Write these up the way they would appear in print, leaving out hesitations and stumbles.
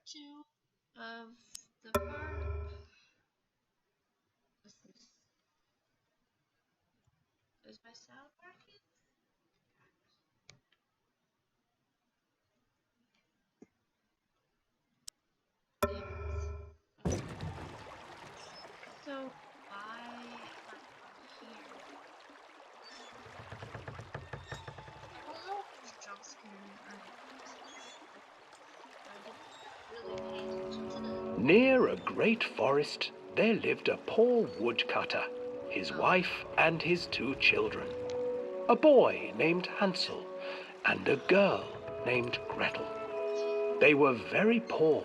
2 of the part. Is my sound working? Damn it. Okay. So why am I here? I don't know if it's jump scaring or not. I didn't really pay attention to the... Near a great forest, there lived a poor woodcutter, his wife and his 2 children. A boy named Hansel and a girl named Gretel. They were very poor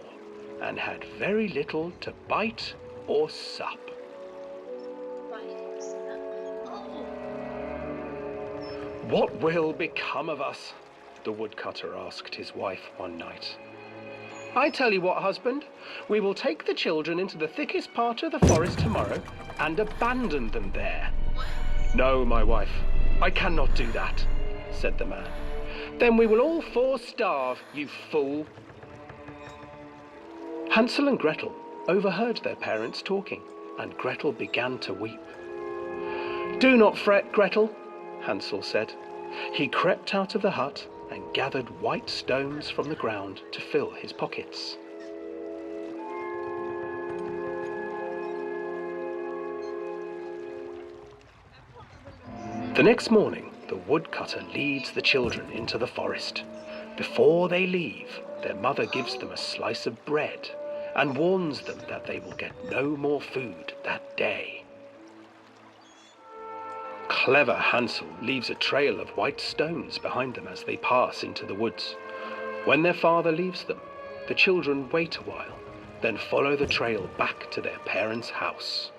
and had very little to bite or sup. What will become of us? The woodcutter asked his wife one night. I tell you what, husband, we will take the children into the thickest part of the forest tomorrow and abandon them there. No, my wife, I cannot do that, said the man. Then we will all 4 starve, you fool. Hansel and Gretel overheard their parents talking, and Gretel began to weep. Do not fret, Gretel, Hansel said. He crept out of the hut and gathered white stones from the ground to fill his pockets. The next morning, the woodcutter leads the children into the forest. Before they leave, their mother gives them a slice of bread and warns them that they will get no more food that day. Clever Hansel leaves a trail of white stones behind them as they pass into the woods. When their father leaves them, the children wait a while, then follow the trail back to their parents' house.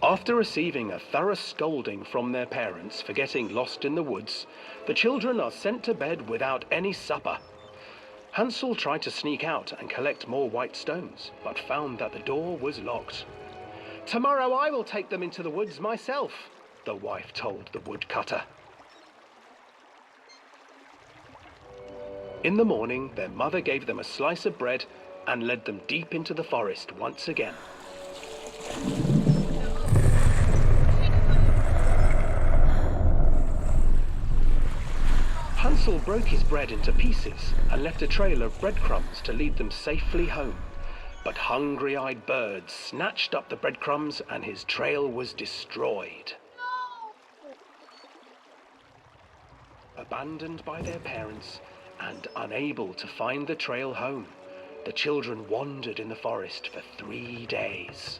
After receiving a thorough scolding from their parents for getting lost in the woods, the children are sent to bed without any supper. Hansel tried to sneak out and collect more white stones, but found that the door was locked. Tomorrow I will take them into the woods myself, the wife told the woodcutter. In the morning, their mother gave them a slice of bread and led them deep into the forest once again. Hansel broke his bread into pieces and left a trail of breadcrumbs to lead them safely home. But hungry-eyed birds snatched up the breadcrumbs and his trail was destroyed. Abandoned by their parents and unable to find the trail home, the children wandered in the forest for 3 days.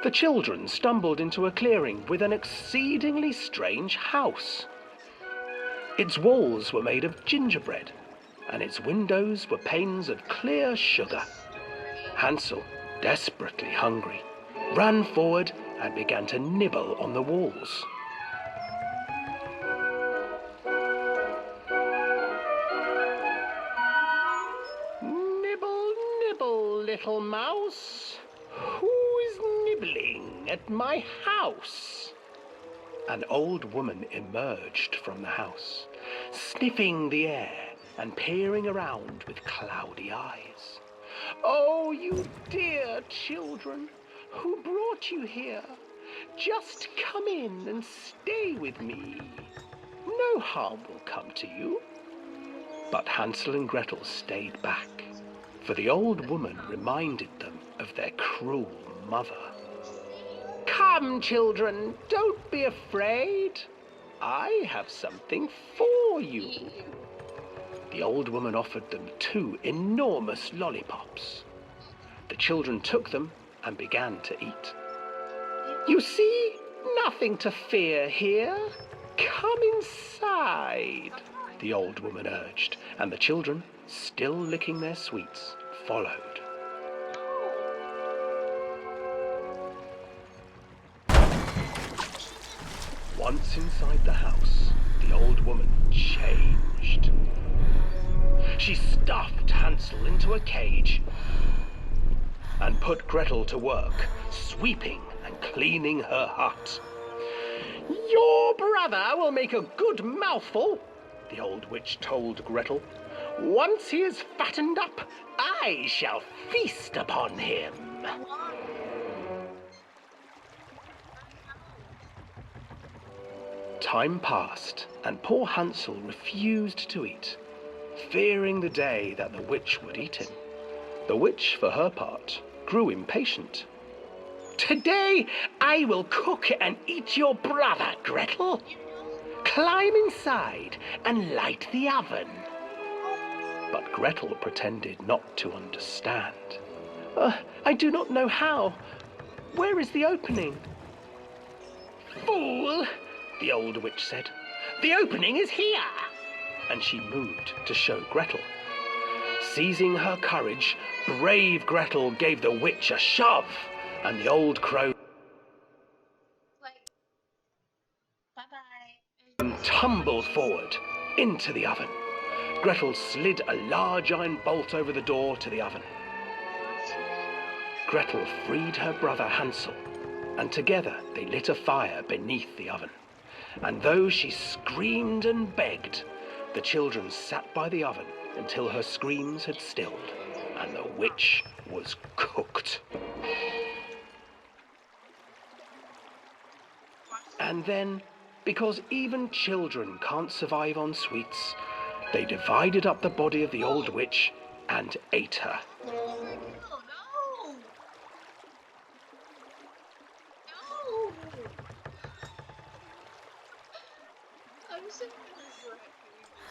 The children stumbled into a clearing with an exceedingly strange house. Its walls were made of gingerbread, and its windows were panes of clear sugar. Hansel, desperately hungry, ran forward and began to nibble on the walls. Nibble, nibble, little mouse. Who is nibbling at my house? An old woman emerged from the house, sniffing the air and peering around with cloudy eyes. Oh, you dear children, who brought you here? Just come in and stay with me. No harm will come to you. But Hansel and Gretel stayed back, for the old woman reminded them of their cruel mother. Come, children, don't be afraid. I have something for you. The old woman offered them 2 enormous lollipops. The children took them and began to eat. You see, nothing to fear here. Come inside, the old woman urged, and the children, still licking their sweets, followed. Once inside the house, the old woman changed. She stuffed Hansel into a cage. and put Gretel to work, sweeping and cleaning her hut. "Your brother will make a good mouthful," the old witch told Gretel. "Once he is fattened up, I shall feast upon him." Time passed, and poor Hansel refused to eat, fearing the day that the witch would eat him. The witch, for her part, grew impatient. "Today I will cook and eat your brother, Gretel. Climb inside and light the oven." But Gretel pretended not to understand. "I do not know how. Where is the opening?" "Fool," the old witch said. "The opening is here." And she moved to show Gretel. Seizing her courage, brave Gretel gave the witch a shove, and the old crow tumbled forward into the oven. Gretel slid a large iron bolt over the door to the oven. Gretel freed her brother Hansel, and together they lit a fire beneath the oven. And though she screamed and begged, the children sat by the oven until her screams had stilled and the witch was cooked. And then, because even children can't survive on sweets, they divided up the body of the old witch and ate her. I'm so regret hearing this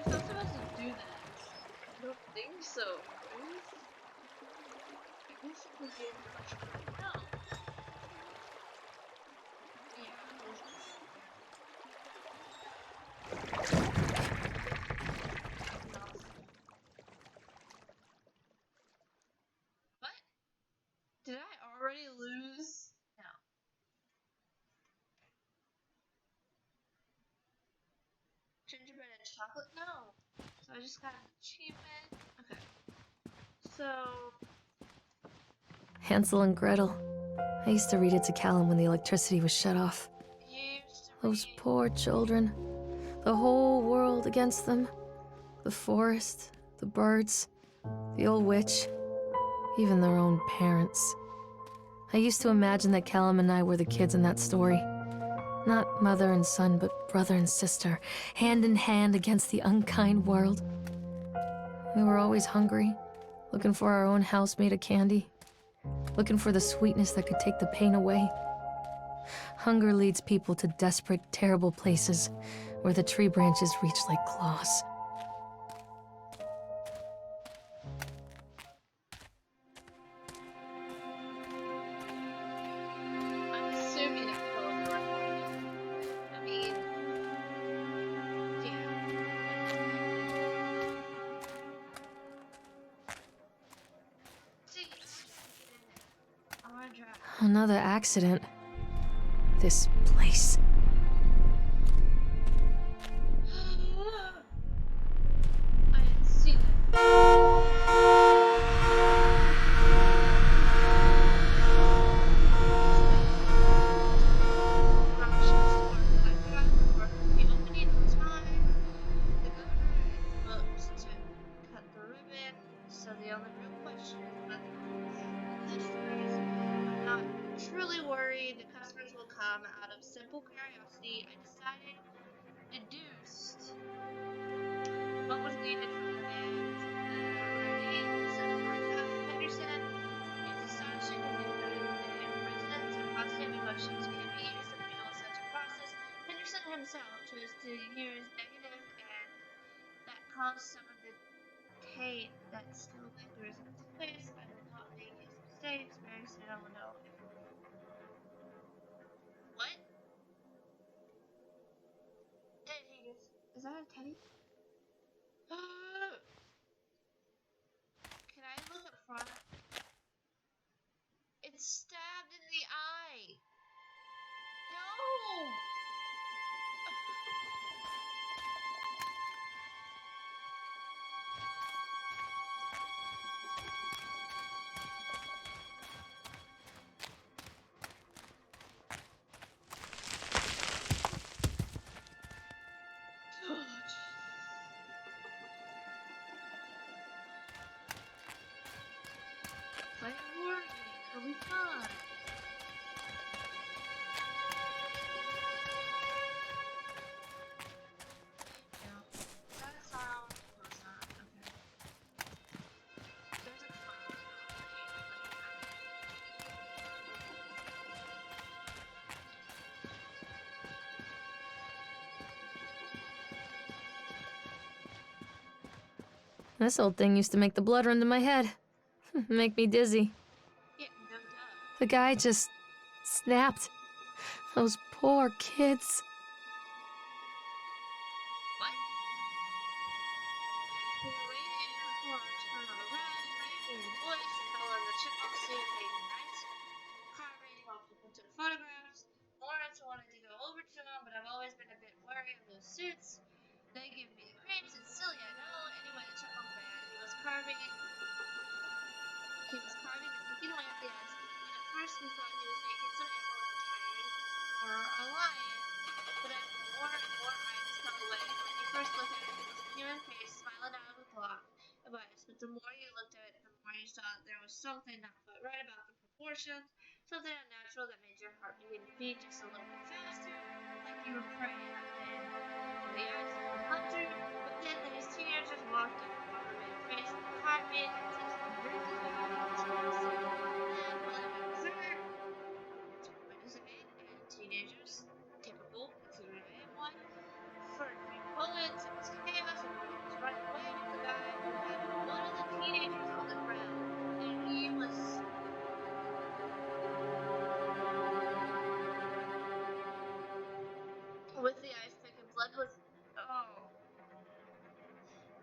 It's not supposed to do that. I don't think so. I guess we're getting much right now. What? Did I already lose? No. Gingerbread and chocolate? No. So I just got an achievement. Okay. So. Hansel and Gretel. I used to read it to Callum when the electricity was shut off. Those poor children. The whole world against them. The forest, the birds, the old witch, even their own parents. I used to imagine that Callum and I were the kids in that story. Not mother and son, but brother and sister, hand in hand against the unkind world. We were always hungry, looking for our own house made of candy, looking for the sweetness that could take the pain away. Hunger leads people to desperate, terrible places where the tree branches reach like claws. I'm assuming it's going right. I mean, yeah. See, I want to drive. Another accident. This place. I didn't see that. The opening on time. The governor invoked to cut the ribbon. So the only real question is whether the customers. I'm not truly worried. The customers will come out of simple curiosity. I decided, deduced what was needed from the band. Henderson. It's astonishing to think that the resonance and positive emotions can be used to fuel such a process. Henderson himself chose to use negative, and that caused some of the taint that still lingers in his face. I will not make his mistakes. Very soon I will know if. What? Did he just. Is that a teddy? Can I look up front? It'll be fun. Yeah. That sound was not okay. There's a clown This old thing used to make the blood run to my head. Make me dizzy. yeah, no duh. The guy just snapped. Those poor kids. What? We waited for a turn on the ride, rain and voice, fell on the chipmunk suit, made nice carving while people took photographs. Lawrence wanted to go over to him, but I've always been a bit wary of those suits. They give me the creeps. It's silly, I know. Anyway, the chipmunk's bad. He was carving and picking away at the ice. And at first we thought he was making some animal like a tiger or a lion. But as more and more ice fell away, when you first looked at it, it was a human face smiling out of a block of ice. But the more you looked at it, the more you saw that there was something not quite right about the proportions, something unnatural that made your heart begin to beat just a little bit faster, like you were praying. And the ice was 100, but then these teenagers walked up and brought a red face and a carpet and said something very difficult in Chinese. Then, while I got dessert, windows of it, and teenagers, typical, considering I am one, for Greek poets, it was chaos. Everybody was running away from the guy who had one of the teenagers on the ground, and he was with the ice pick, and blood was, oh,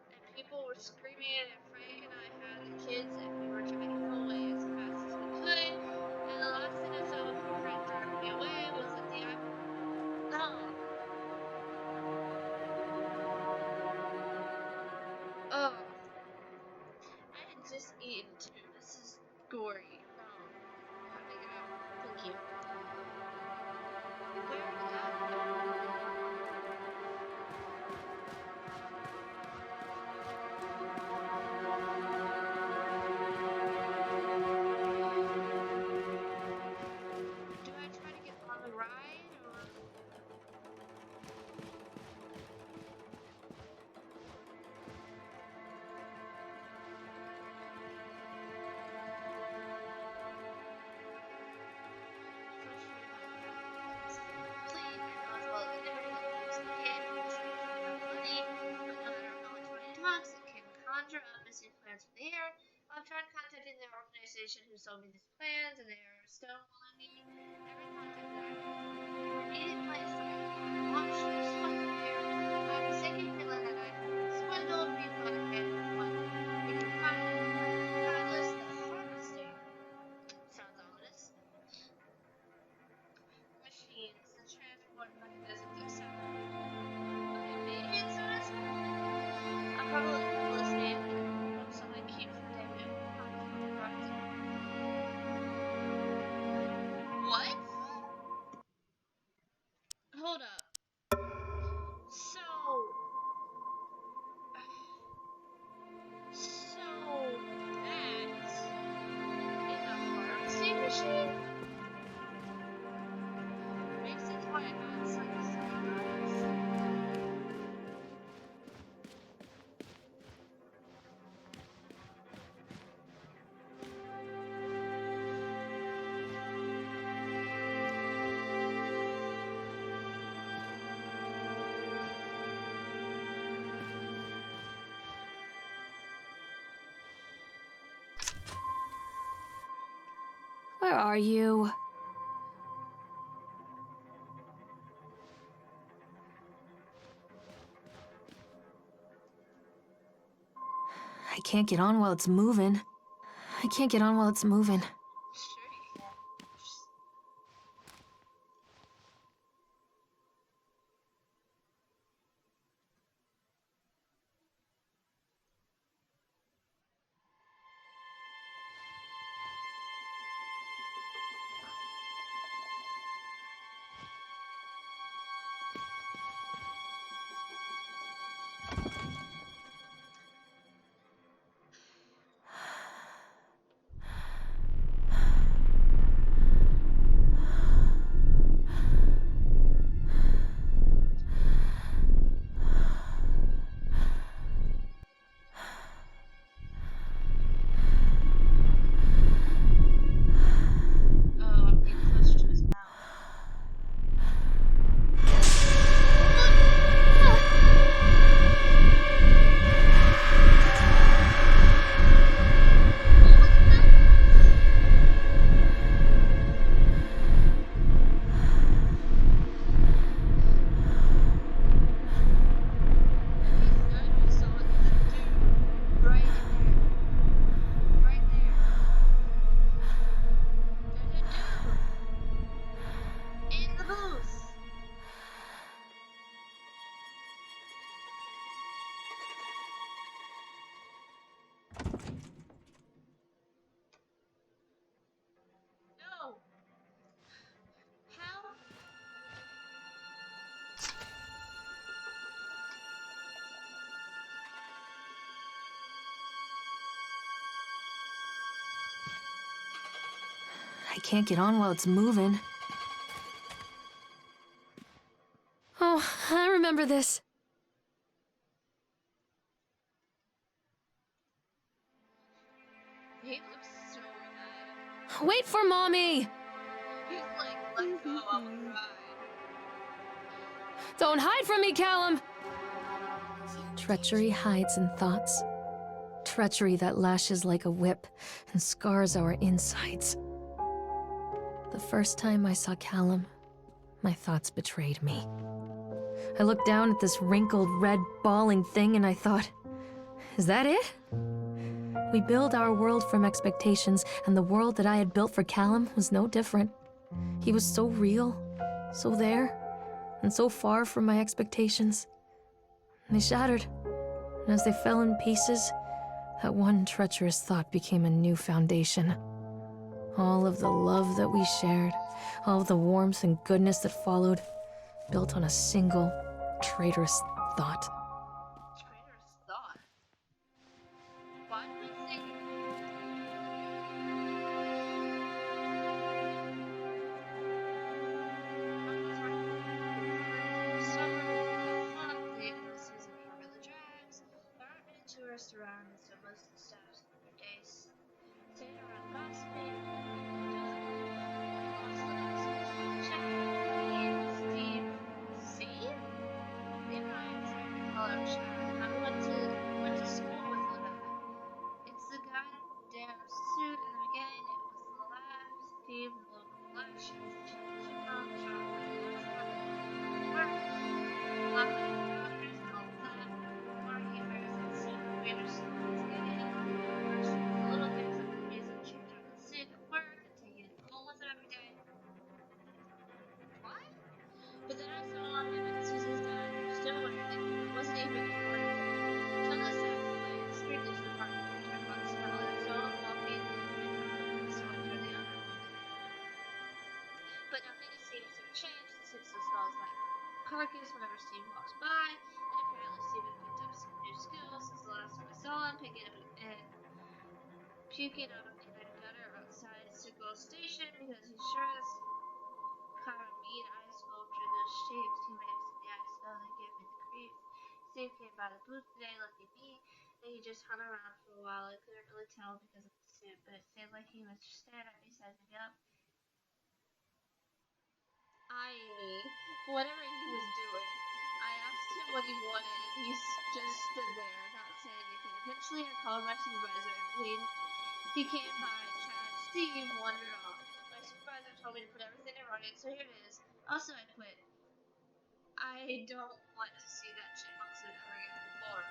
and people were screaming, and Frank and I had the kids, and we were dragging him away as fast as we could, and the last thing I saw before Frank dragged me away was that the ice, oh, oh, I had just eaten too. This is gory. No. Take it out. Thank you. Where? Do I try to get on the ride or? Complete. I know as well as anybody that lives in a kid who is trying to find money, but no matter how much money it talks, it can conjure up missing plans from the air. I've tried contacting the organization who sold me these plans, and they are stonewalling me. Every contact that I make from the immediate place that I watched their stuff there. I'm sinking feeling that I have been swindled, refund abandoned what we can find regardless. The harvesting sounds ominous. Machines, the transport mechanisms, etc. Okay, maybe it's not as I'm probably hallucinating and hope something cute from David Horizon. What? Hold up. So that is a harvesting machine? Makes sense why it has like cylinders. Where are you? I can't get on while it's moving. I can't get on while it's moving. Sure. I can't get on while it's moving. Oh, I remember this. He looks so mad. Wait for Mommy! He's like, let go, I will cry. Don't hide from me, Callum! Treachery hides in thoughts. Treachery that lashes like a whip and scars our insides. The first time I saw Callum, my thoughts betrayed me. I looked down at this wrinkled, red, bawling thing and I thought, is that it? We build our world from expectations, and the world that I had built for Callum was no different. He was so real, so there, and so far from my expectations. And they shattered, and as they fell in pieces, that one treacherous thought became a new foundation. All of the love that we shared, all of the warmth and goodness that followed, built on a single, traitorous thought. Traitorous thought? Why do we think... Tourists around, so most of the staff spend their days sitting around gossiping. See? They might call him Chad. I went to school with Luna. It's the guy in the damn suit in the beginning. It was the lab, Steve, the local elections, but then I saw him and Susan's dad still wearing it. It wasn't even important. Till this Saturday, the street leaves the park and turned on the smell of his own walking and someone through the other. But nothing seems to have changed since the smells like carcass whenever Steve walks by, and apparently Steven picked up some new skills since the last time I saw him, picking up and puking out of the gutter outside Sickle Station because he's sure this mean ice sculpture, those shapes he makes in the ice snow that give me the creeps. Steve came by the booth today looking me, and he just hung around for a while. I couldn't really tell because of the suit, but it seemed like he was just staring at me, sizing up. Eyeing me, whatever he was doing. I asked him what he wanted, and he just stood there, not saying anything. Eventually, I called my supervisor, and when he came by, Chad, Steve wandered off. My supervisor told me to put everything in writing, so here it is. Also, I quit. I don't want to see that chipmunk suit ever again. Laura.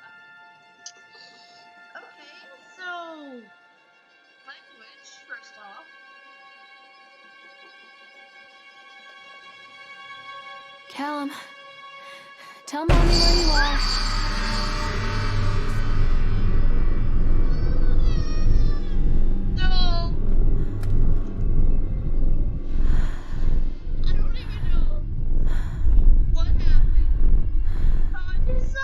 Okay, so language, first off. Callum, tell Mommy where you are. No! I don't even know what happened. How I did so.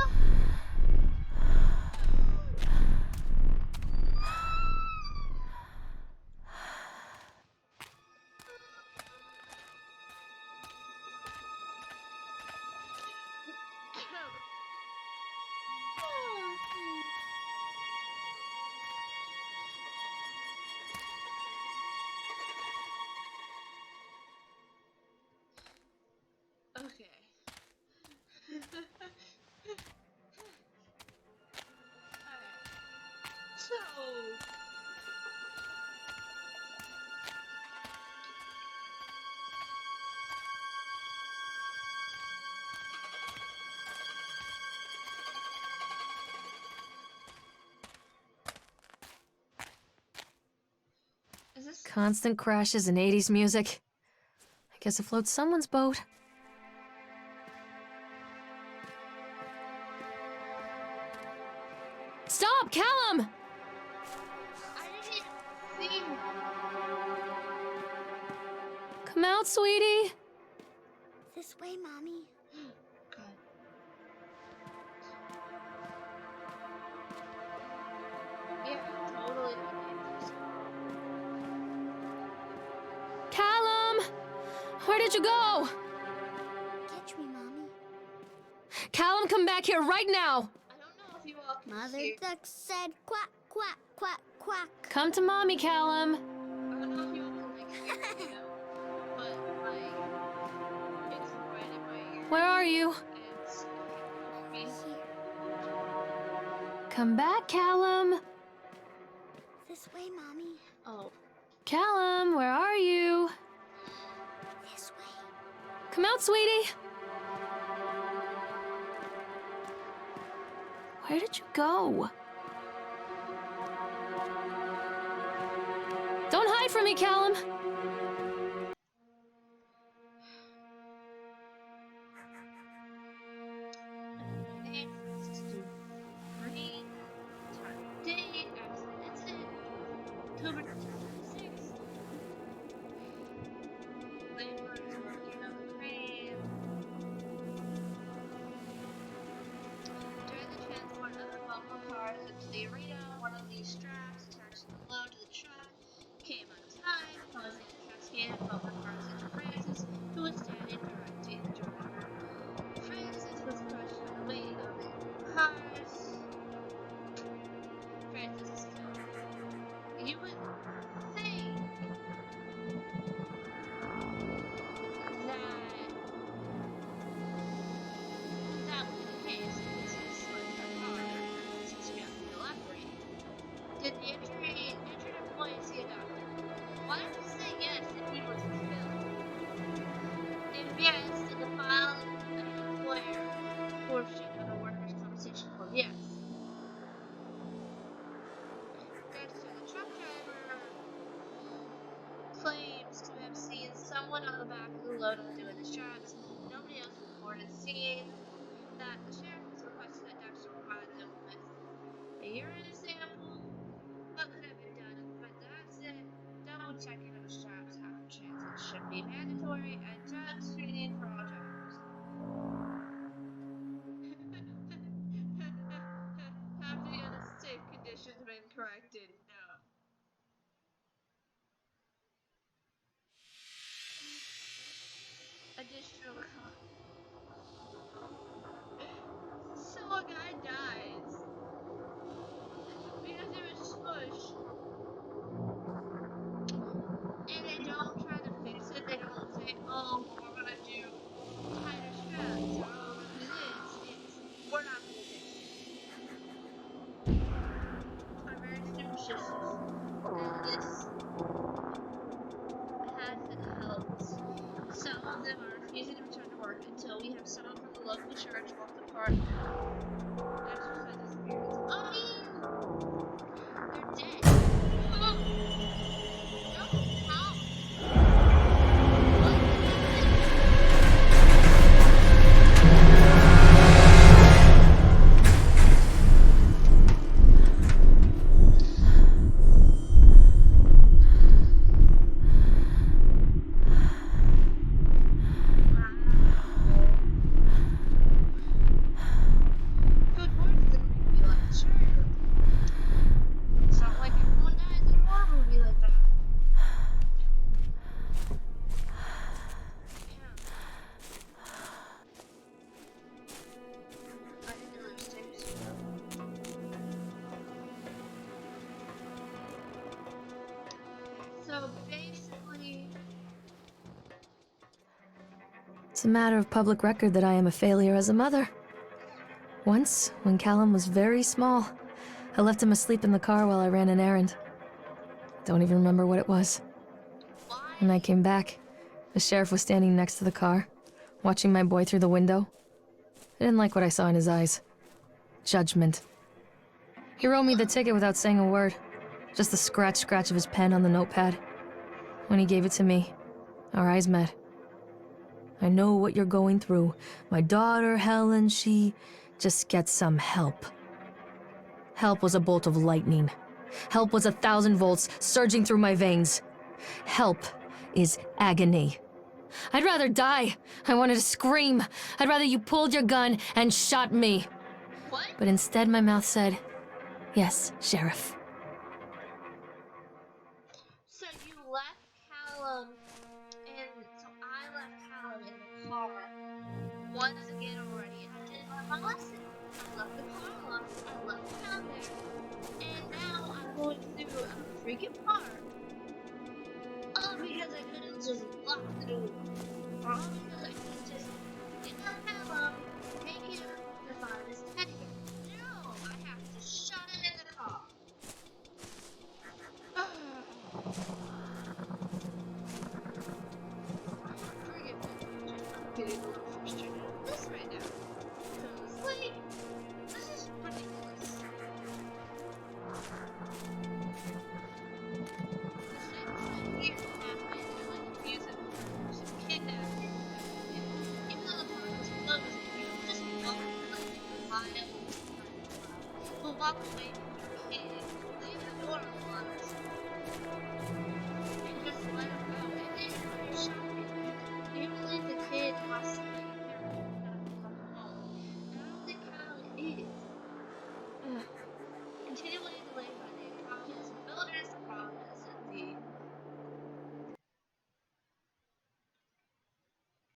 Okay. Alright. So... Is this... Constant crashes and 80s music. I guess it floats someone's boat. Stop, Callum! I didn't see... Come out, sweetie. This way, Mommy. God. Yeah, totally. Where did you go? Catch me, Mommy. Callum, come back here right now! I don't know if you all can Mother hear. duck said quack, quack, quack, quack. Come to mommy, Callum. I don't know if you all can like hear me, but like it's right in my ear. Where are you? It's okay. Here. Come back, Callum. This way, Mommy. Oh, Callum, where are you? This way. Come out, sweetie. Where did you go? Don't hide from me, Callum. date, accident incident, October 1996. Laborers working on the crane. During the transport of the bumper cars into the arena, one of these straps attached to the load to the truck came untied, causing the truck scan and bumper cars into Francis, who was standing directly in the driver. Francis was crushed by the weight of the cars. Francis is killed. You would think that would be the case if this is like a car that suggests to elaborate. Did the injured employee see a doctor? Why did you say yes if he was killed? If yes, did the file an employer portion of the workers' compensation form? Yes. Dexter, the truck driver, claims to have seen someone on the back of the load while doing the shots. Nobody else reported seeing that. The sheriff has requested that Dexter provide them with a urine sample. What could have been done to prevent the accident? Double checking of straps after transit should be mandatory, and drug screening for all drivers. Have the unsafe conditions been corrected? No. Additional cost. So a guy dies because he was smushed, and they don't try to fix it. They don't say, "Oh, we're gonna do tighter straps," or "Oh, we're gonna do this." It's we're not gonna fix it. Are very superstitious, and this hasn't helped. Some of them are refusing to return to work until we have someone from the local church walk the park and exercise the spirits. I mean, they're dead. Oh, no, how? What Good words didn't make me like the shirt. It's not like everyone dies in a horror movie like that. Yeah. I didn't know there was stairs. So basically, It's a matter of public record that I am a failure as a mother. Once, when Callum was very small, I left him asleep in the car while I ran an errand. Don't even remember what it was. why? When I came back, the sheriff was standing next to the car, watching my boy through the window. I didn't like what I saw in his eyes. Judgment. He wrote me the ticket without saying a word, just the scratch of his pen on the notepad. When he gave it to me, our eyes met. I know what you're going through. My daughter, Helen, she just gets some help. Help was a bolt of lightning. Help was 1,000 volts surging through my veins. Help is agony. I'd rather die. I wanted to scream. I'd rather you pulled your gun and shot me. What? But instead my mouth said, "Yes, Sheriff." So you left Callum, and so I I left Callum in the car once again already, and I didn't learn my lesson. I left the car locked, I left him down there, and now I'm going through a freaking park. All because I couldn't just lock the door. All because I couldn't just get my Callum, take him to find his teddy bear. No, I have to shut him in the car. Forgive me, I'm getting a little frustrated with this right now. Because, like, this is ridiculous. This thing here happened in, like, a music park. Some kidnapping. And even though the park was closed, you don't just walk, like, miles, but walk away